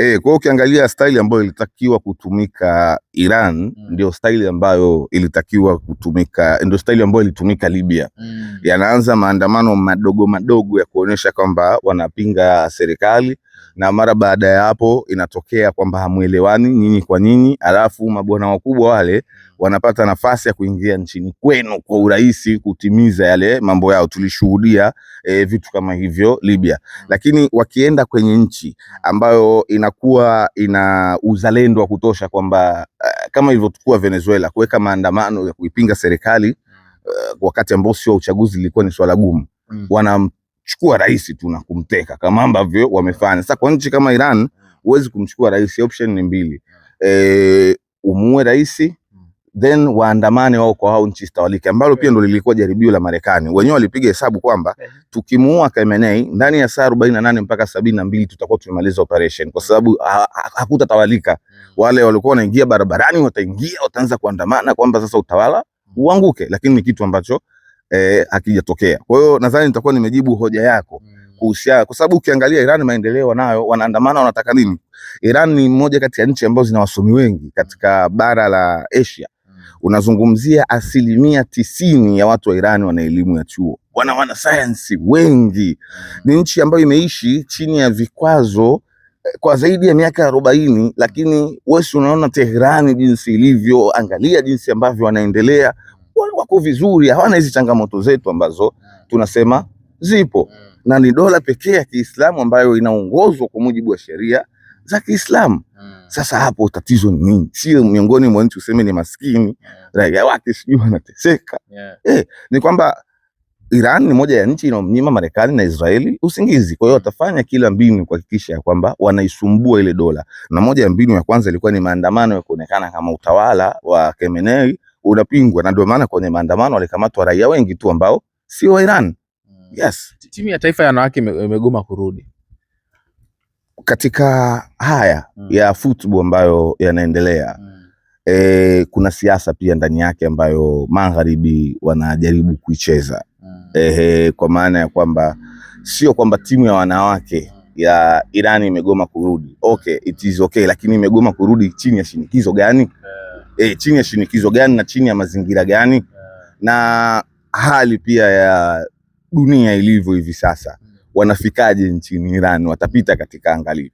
Kwa hiyo ukiangalia style ambayo ilitakiwa kutumika Iran ndio style ambayo ilitakiwa kutumika, ndio style ambayo ilitumika Libya. Yanaanza maandamano madogo madogo ya kuonyesha kwamba wanapinga serikali, na mara baada ya hapo inatokea kwamba hamuelewani nyinyi kwa nyinyi, alafu mabwana wakubwa wale wanapata nafasi ya kuingia nchini kwenu kwa urahisi kutimiza yale mambo yao. Tulishuhudia vitu kama hivyo Libya. Lakini wakienda kwenye nchi ambayo inakuwa ina uzalendo wa kutosha kwamba kama ilivyokuwa Venezuela, kuweka maandamano ya kuipinga serikali wakati ambao sio uchaguzi ilikuwa ni swala gumu. Wanamchukua rais tu na kumteka kama ambavyo wamefanya. Sasa kwa nchi kama Iran huwezi kumchukua rais, option ni mbili. Umuue rais then waandamane wao kwa hao nchi stawalike, ambalo pia ndo lilikuwa jaribio la Marekani. Wenyewe walipiga hesabu kwamba tukimuua Khamenei ndani ya saa 48 mpaka 72 tutakuwa tumemaliza operation, kwa sababu hakutatawalika. Wale walikuwa wanaingia barabarani wataanza kuandamana kwamba sasa utawala uanguke, lakini ni kitu ambacho hakijatokea. Kwa hiyo nadhani nitakuwa nimejibu hoja yako kuhusiana, kwa sababu ukiangalia Iran maendeleo nayo, wanaandamana wanataka nini? Iran ni mmoja kati ya nchi ambazo zina wasomi wengi katika bara la Asia. Unazungumzia 90% ya watu wa Iran wana elimu ya chuo, wana science wengi. Ni nchi ambayo imeishi chini ya vikwazo kwa zaidi ya miaka 40, lakini wewe unaona Tehran jinsi ilivyo, angalia jinsi ambavyo wanaendelea, wako vizuri, hawana hizi changamoto zetu ambazo tunasema zipo, na ni dola pekee ya Kiislamu ambayo inaongozwa kwa mujibu wa sheria za Kiislamu. Sasa hapo tatizo ni nini? Sio miongoni mwa nchi useme ni maskini, raia wake sijui wanateseka. Ni kwamba Iran ni moja ya nchi inayomnyima Marekani na Israeli usingizi. Kwa hiyo watafanya kila mbinu kuhakikisha ya kwamba wanaisumbua ile dola, na moja ya mbinu ya kwanza ilikuwa ni maandamano ya kuonekana kama utawala wa Khamenei unapingwa, na ndio maana kwenye maandamano walikamatwa raia wengi tu ambao sio wa Iran. Yes. Timu ya taifa ya wanawake imegoma kurudi katika haya ya football ambayo yanaendelea. Kuna siasa pia ndani yake ambayo magharibi wanajaribu kuicheza. Kwa maana ya kwamba sio kwamba timu ya wanawake ya Iran imegoma kurudi. Okay, it is okay, lakini imegoma kurudi chini ya shinikizo gani? Chini ya shinikizo gani na chini ya mazingira gani? Na hali pia ya dunia ilivyo hivi sasa, wanafikaje nchini Iran? Watapita katika angali.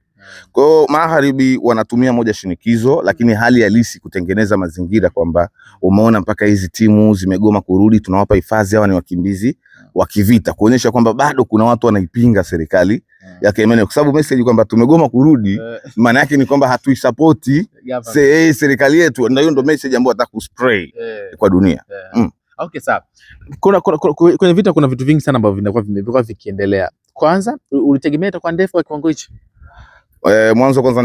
Kwa hiyo magharibi wanatumia moja shinikizo, lakini hali halisi kutengeneza mazingira kwamba umeona mpaka hizi timu zimegoma kurudi, tunawapa hifadhi, hawa ni wakimbizi wa kivita, kuonyesha kwamba bado kuna watu wanaipinga serikali ya Khamenei, kwa sababu message kwamba tumegoma kurudi maana yake ni kwamba hatuisapoti serikali yetu. Ndio hiyo ndio message ambayo wataka kuspray kwa dunia. Okay, sawa. Kwenye vita kuna vitu vingi sana ambavyo vimekuwa vikiendelea. Kwanza ulitegemea itakuwa ndefu kwa kiwango hichi? Mwanzo kwanza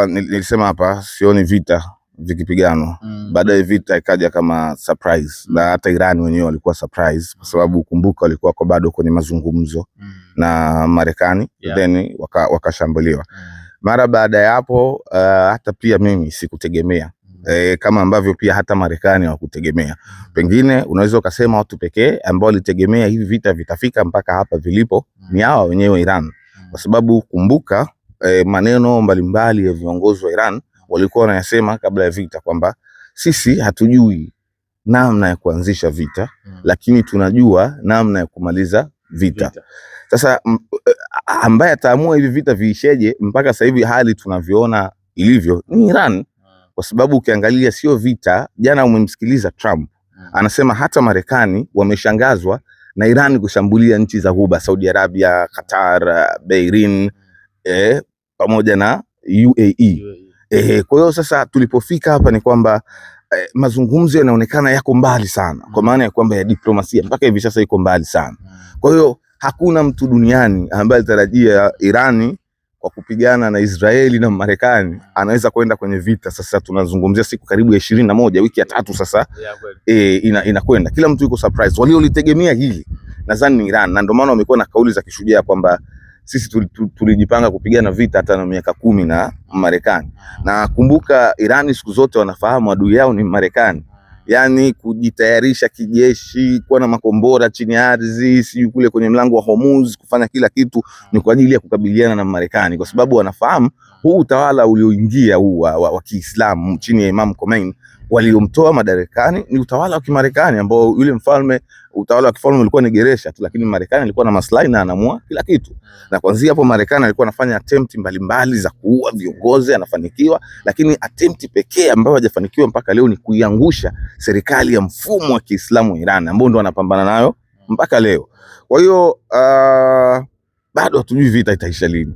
nilisema hapa sioni vita vikipiganwa. Baadaye vita ikaja kama surprise, na hata Iran wenyewe walikuwa surprise, kwa sababu kumbuka walikuwa kwa bado kwenye mazungumzo na Marekani, then wakashambuliwa. Mara baada ya hapo hata pia mimi sikutegemea, kama ambavyo pia hata Marekani hawakutegemea. Pengine unaweza ukasema watu pekee ambao walitegemea hivi vita vitafika mpaka hapa vilipo ni hawa wenyewe Iran, kwa sababu kumbuka maneno mbalimbali ya viongozi wa Iran walikuwa wanayasema kabla ya vita kwamba sisi hatujui namna ya kuanzisha vita, lakini tunajua namna ya kumaliza vita. Sasa ambaye ataamua hivi vita viisheje mpaka sasa hivi hali tunavyoona ilivyo ni Iran, kwa sababu ukiangalia sio vita. Jana umemsikiliza Trump anasema hata Marekani wameshangazwa na Iran kushambulia nchi za Ghuba, Saudi Arabia, Qatar, Bahrain, pamoja na UAE. Kwa hiyo sasa tulipofika hapa ni kwamba mazungumzo yanaonekana yako mbali sana, kwa maana ya kwamba ya diplomasia mpaka hivi sasa iko mbali sana. Kwa hiyo hakuna mtu duniani ambaye alitarajia Irani kwa kupigana na Israeli na Marekani anaweza kwenda kwenye vita. Sasa tunazungumzia siku karibu ya 21, wiki ya 3 sasa inakwenda. Kila mtu yuko surprise. Waliolitegemea hili nadhani ni Iran, na ndio maana wamekuwa na kauli za kishujaa kwamba sisi tulijipanga kupigana vita hata na miaka 10 na Marekani. Na kumbuka Irani siku zote wanafahamu adui yao ni Marekani. Yani kujitayarisha kijeshi, kuwa na makombora chini ya ardhi, si kule kwenye mlango wa Hormuz, kufanya kila kitu ni kwa ajili ya kukabiliana na Marekani, kwa sababu wanafahamu Huu utawala ulioingia huu wa Kiislamu chini ya Imam Khomeini, waliomtoa madarakani ni utawala wa Kimarekani ambao yule mfalme, utawala wa kifalme ulikuwa ni geresha tu, lakini Marekani alikuwa na maslahi na anaamua kila kitu. Na kuanzia hapo Marekani alikuwa anafanya attempt mbalimbali za kuua viongozi, anafanikiwa, lakini attempt pekee ambayo hajafanikiwa mpaka leo ni kuiangusha serikali ya mfumo wa Kiislamu wa Iran ambao ndo anapambana nayo mpaka leo. Kwa hiyo bado hatujui vita itaisha lini.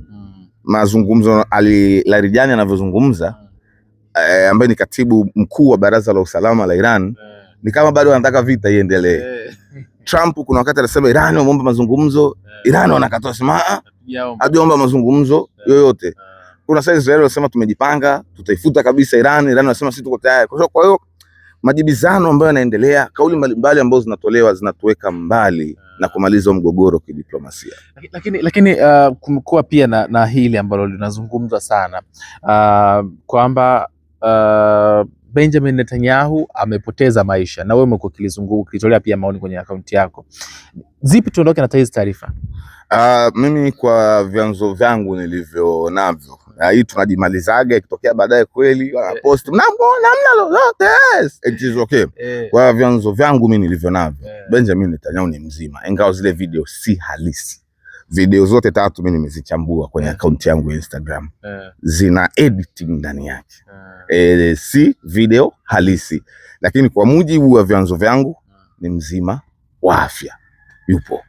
Mazungumzo Ali Larijani anavyozungumza, ambaye ni katibu mkuu wa Baraza la Usalama la Iran, ni kama bado anataka vita iendelee. Trump kuna wakati anasema Iran wameomba mazungumzo, Iran wanakataa, sema hajaomba mazungumzo yoyote. Kuna sasa Israel wanasema tumejipanga, tutaifuta kabisa Iran, Iran wanasema sisi tuko tayari. Kwa hiyo majibizano ambayo yanaendelea, kauli mbalimbali ambazo zinatolewa zinatuweka mbali na kumaliza mgogoro kidiplomasia. Lakini kumekuwa pia na hili ambalo linazungumzwa sana kwamba Benjamin Netanyahu amepoteza maisha, na wewe umekuwa ukitolea pia maoni kwenye akaunti yako. Zipi tuondoke na hizi taarifa? Mimi kwa vyanzo vyangu nilivyo navyo, hii tunajimalizaga, ikitokea baadaye kweli wanapost namna lolote, yes, it is okay. Kwa vyanzo vyangu mimi nilivyo navyo, Benjamin Netanyahu ni mzima, ingawa zile video si halisi. Video zote 3 mimi nimezichambua kwenye akaunti yangu ya Instagram, zina editing ndani yake, si video halisi, lakini kwa mujibu wa vyanzo vyangu ni mzima wa afya, yupo.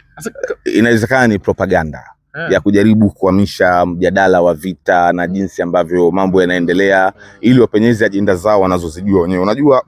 Inawezekana ni propaganda ya kujaribu kuhamisha mjadala wa vita na jinsi ambavyo mambo yanaendelea ili wapenyeze ajenda zao wanazozijua wenyewe. Unajua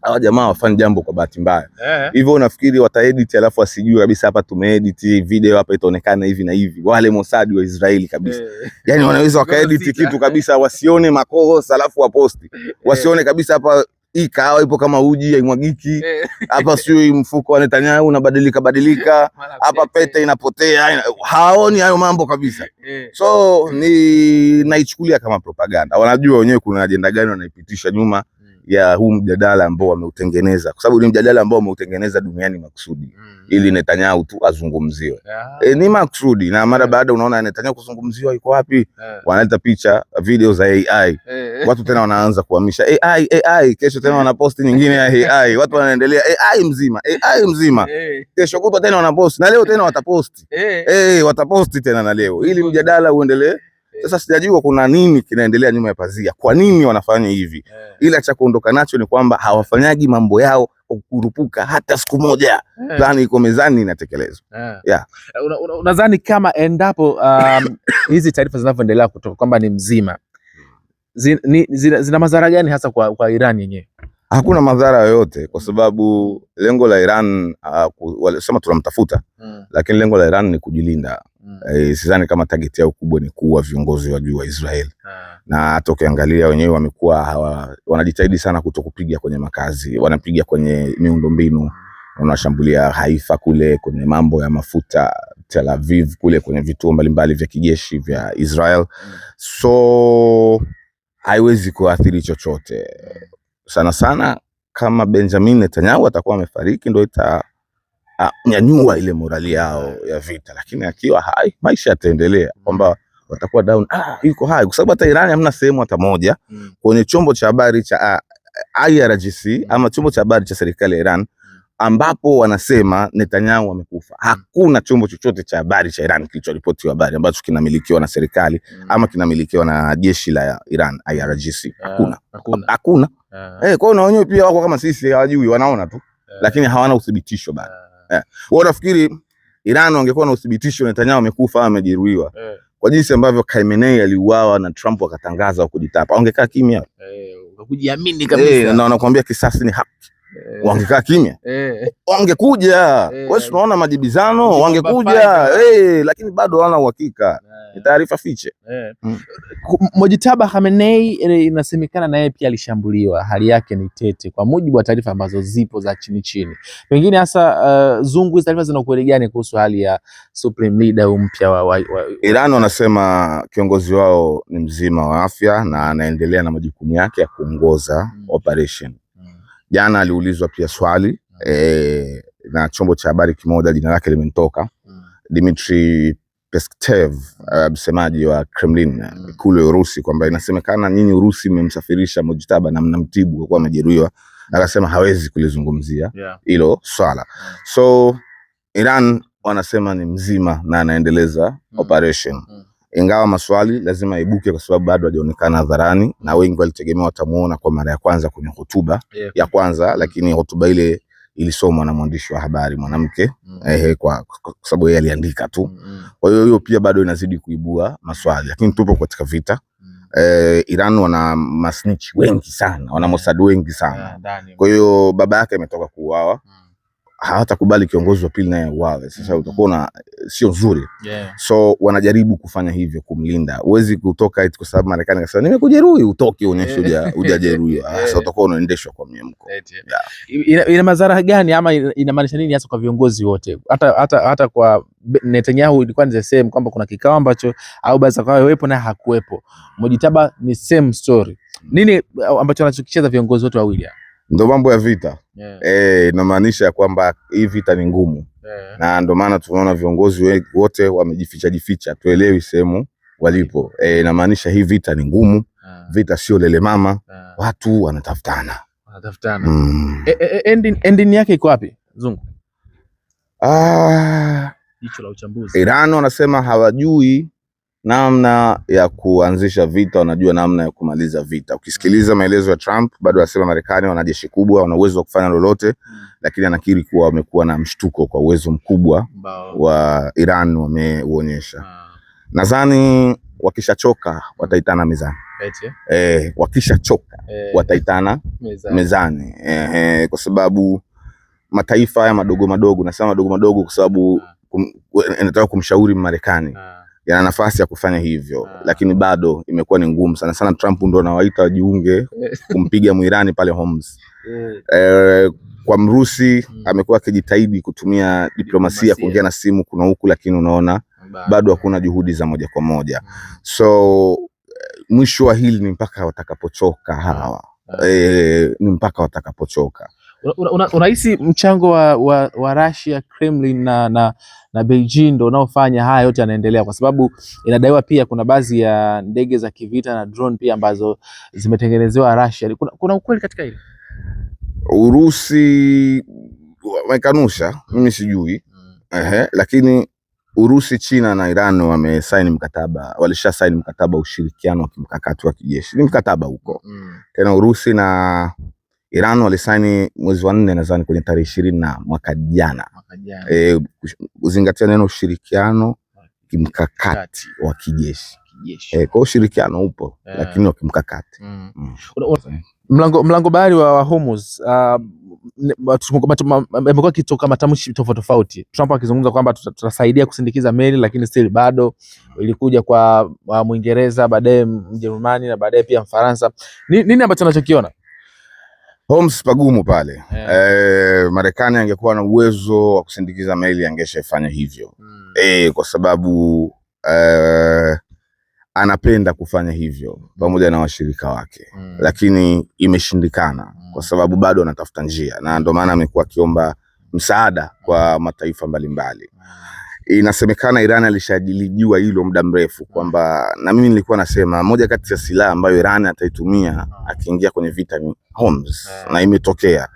hawa jamaa wafanya jambo kwa bahati mbaya. Hivyo unafikiri wataedit alafu asijue kabisa hapa tumeedit video hapa itaonekana hivi na hivi. Wale Mossad wa Israeli kabisa. Yaani wanaweza wakaedit kitu kabisa wasione makosa alafu waposti. Wasione kabisa hapa hii kahawa ipo kama uji haimwagiki. Hapa sio mfuko wa Netanyahu unabadilika. Hapa pete inapotea. Haoni hayo mambo kabisa. So ni naichukulia kama propaganda. Wanajua wenyewe kuna ajenda gani wanaipitisha nyuma ya huu mjadala ambao wameutengeneza, kwa sababu ni mjadala ambao wameutengeneza duniani makusudi ili Netanyahu tu azungumziwe. Ni makusudi, na mara baada unaona Netanyahu kuzungumziwa yuko wapi, wanaleta picha video za AI. Watu tena wanaanza kuhamisha AI, kesho tena wanaposti nyingine ya AI, watu wanaendelea AI mzima, kesho kutwa tena wanaposti, na leo tena wataposti, wataposti tena na leo, ili mjadala uendelee. Sasa sijajua kuna nini kinaendelea nyuma ya pazia, kwa nini wanafanya hivi. Ila cha kuondoka nacho ni kwamba hawafanyagi mambo yao kukurupuka hata siku moja. Plani iko mezani inatekelezwa. Unadhani kama endapo hizi taarifa zinavyoendelea kutoka kwamba ni mzima, zina madhara gani hasa kwa Iran yenyewe? Hakuna madhara yoyote, kwa sababu lengo la Iran walisema tunamtafuta, lakini lengo la Iran ni kujilinda. Sidhani kama target yao kubwa ni kuua viongozi wa juu wa Israel. Na hata ukiangalia wenyewe wamekuwa wanajitahidi sana kutokupiga kwenye makazi, wanapiga kwenye miundombinu, wanashambulia Haifa kule kwenye mambo ya mafuta, Tel Aviv kule kwenye vituo mbalimbali vya kijeshi vya Israel. So haiwezi kuathiri chochote. Sana sana kama Benjamin Netanyahu atakuwa amefariki ndio nyanyua ile morali yao ya vita, lakini akiwa hai maisha yataendelea, kwamba watakuwa down, yuko hai, kwa sababu hata Iran hamna sehemu hata moja kwenye chombo cha habari cha IRGC ama chombo cha habari cha serikali ya Iran ambapo wanasema Netanyahu amekufa. Hakuna chombo chochote cha habari cha Iran kilichoripoti habari ambacho kinamilikiwa na serikali ama kinamilikiwa na jeshi la Iran IRGC. Hakuna. Kwa hiyo na wenyewe pia wako kama sisi, hawajui, wanaona tu, lakini hawana uthibitisho bado. Wao nafikiri Iran wangekuwa na uthibitisho Netanyahu amekufa au amejeruhiwa, kwa jinsi ambavyo Khamenei aliuawa na Trump akatangaza kujitapa, wangekaa kimya. Kujiamini kabisa. Na wanakuambia kisasi ni haki. Wangekaa kimya. Wangekuja. Wewe unaona majibizano, wangekuja. Lakini bado hawana uhakika. Ni taarifa fiche. Mojitaba Khamenei inasemekana naye pia alishambuliwa, hali yake ni tete kwa mujibu wa taarifa ambazo zipo za chini. Pengine hasa zungu hizo taarifa zina ukweli gani kuhusu hali ya supreme leader mpya wa Iran? Wanasema kiongozi wao ni mzima wa afya na anaendelea na majukumu yake ya kuongoza operation. Jana aliulizwa pia swali na chombo cha habari kimoja, jina lake limetoka, Dmitry Peskov, msemaji wa Kremlin kule Urusi, kwamba inasemekana nyinyi Urusi mmemsafirisha Mojtaba na mnamtibu kwa kuwa amejeruhiwa. Akasema hawezi kulizungumzia hilo swala. So Iran wanasema ni mzima na anaendeleza operation. Ingawa maswali lazima ibuke kwa sababu bado hajaonekana hadharani, na wengi walitegemea watamuona kwa mara ya kwanza kwenye hotuba ya kwanza, lakini hotuba ile ilisomwa na mwandishi wa habari mwanamke kwa sababu yeye aliandika tu. Kwa hiyo pia bado inazidi kuibua maswali, lakini tupo katika vita. Iran wana masnitch wengi sana, wana Mossad wengi sana. Kwa hiyo baba yake ametoka kuuawa, hawatakubali kiongozi wa pili naye auawe. Sasa utakuwa sio nzuri. So wanajaribu kufanya hivyo kumlinda. Huwezi kutoka eti kwa sababu Marekani akasema nimekujeruhi utoke uonyeshe hujajeruhiwa. Sasa utakuwa unaendeshwa kwa miemko. Ina madhara gani ama inamaanisha nini hasa kwa viongozi wote? Hata kwa Netanyahu ilikuwa ni the same, kwamba kuna kikao ambacho au baadhi kwa wepo na hakuwepo. Mojtaba ni same story. Nini ambacho anachokicheza viongozi wote wawili? Ndio mambo ya vita. Inamaanisha kwamba hii vita ni ngumu. Na ndio maana tunaona viongozi wote wamejificha, tuelewi sehemu walipo. Inamaanisha hii vita ni ngumu. Vita sio lele mama. Watu wanatafutana. Ending yake iko wapi, Zungu? Jicho la uchambuzi. Iran wanasema hawajui namna ya kuanzisha vita, wanajua namna ya kumaliza vita. Ukisikiliza maelezo ya Trump, bado anasema Marekani wana jeshi kubwa, wana uwezo wa kufanya lolote, lakini anakiri kuwa wamekuwa na mshtuko kwa uwezo mkubwa wa Iran wameuonyesha. Nadhani wakishachoka wataitana mezani. Wakishachoka wataitana mezani. Kwa sababu mataifa haya madogo madogo, nasema madogo madogo kwa sababu inataka kumshauri Marekani, yana nafasi ya kufanya hivyo, lakini bado imekuwa ni ngumu sana sana. Trump ndo anawaita wajiunge kumpiga Muirani pale Homs. Kwa Mrusi amekuwa akijitahidi kutumia diplomasia kuongea na simu kuna huku, lakini unaona bado hakuna juhudi za moja kwa moja. So mwisho wa hili ni mpaka watakapochoka hawa. Ni mpaka watakapochoka. Unahisi mchango wa Russia, Kremlin na Beijing ndio unaofanya haya yote yanaendelea? Kwa sababu inadaiwa pia kuna baadhi ya ndege za kivita na drone pia ambazo zimetengenezewa Russia. Kuna ukweli katika hili? Urusi wamekanusha, mimi sijui. Lakini Urusi, China na Iran wamesaini mkataba, walisha saini mkataba ushirikiano wa kimkakati wa kijeshi. Ni mkataba huko. Tena Urusi na Iran walisaini mwezi wa 4 nadhani kwenye tarehe 20 na mwaka jana. Uzingatia neno ushirikiano kimkakati wa kijeshi. Kwa ushirikiano upo, lakini wa kimkakati. Mlango bahari wa Hormuz amekuwa kitoka matamshi tofauti. Trump akizungumza kwamba tutasaidia kusindikiza meli, lakini still bado ilikuja kwa Mwingereza, baadaye Mjerumani na baadaye pia Mfaransa. Nini ambacho anachokiona Hormuz pagumu pale? Marekani angekuwa na uwezo wa kusindikiza meli angeshafanya hivyo. Kwa sababu anapenda kufanya hivyo pamoja na washirika wake, lakini imeshindikana kwa sababu bado anatafuta njia, na ndio maana amekuwa akiomba msaada kwa mataifa mbalimbali. Inasemekana Iran alishajilijua hilo muda mrefu, kwamba na mimi nilikuwa nasema moja kati ya silaha ambayo Iran ataitumia akiingia kwenye vita ni Hormuz, na imetokea.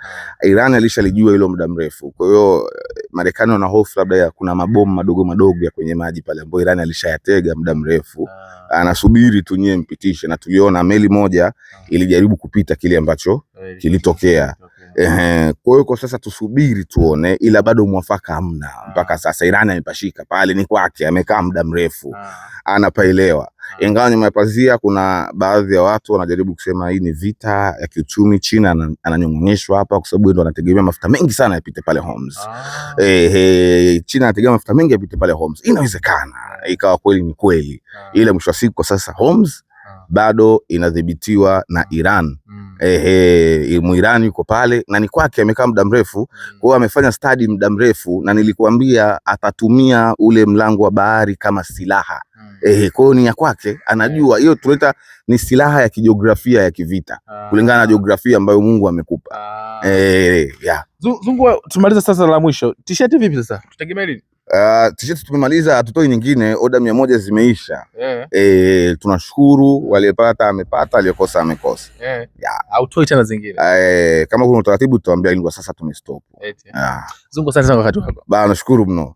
Iran alishalijua hilo muda mrefu. Kwa hiyo Marekani wana hofu labda ya kuna mabomu madogo madogo ya kwenye maji pale ambayo Iran alishayatega muda mrefu, anasubiri tu nyie mpitishe. Na tuliona meli moja ilijaribu kupita kile ambacho kilitokea. Kwa hiyo kwa sasa tusubiri tuone, ila bado mwafaka hamna mpaka sasa. Iran amepashika pale, ni kwake, amekaa muda mrefu, anapaelewa. Ingawa nyuma ya pazia kuna baadhi ya watu wanajaribu kusema hii ni vita ya kiuchumi. China ananyong'onyeshwa hapa kwa sababu ndio anategemea mafuta mengi sana yapite pale Hormuz. China anategemea mafuta mengi yapite pale Hormuz. Inawezekana ikawa kweli ni kweli, ila mwisho wa siku kwa sasa Hormuz bado inadhibitiwa na Iran. Muirani yuko pale na ni kwake, amekaa muda mrefu. Kwa hiyo amefanya study muda mrefu, na nilikuambia atatumia ule mlango wa bahari kama silaha. Kwa hiyo ni ya kwake, anajua hiyo tunaita ni silaha ya kijiografia ya kivita, kulingana na jiografia ambayo Mungu amekupa. Zungu, tumaliza sasa la mwisho. T-shirt vipi sasa? Tutegemea nini? T-shirt tumemaliza, hatutoi nyingine, oda 100 zimeisha. Tunashukuru, waliyepata amepata, aliyekosa amekosa. Hautoi tena zingine. Kama kuna utaratibu tutawaambia, kwa sasa tumestop. Zungu, asante sana kwa wakati wako. Nashukuru mno.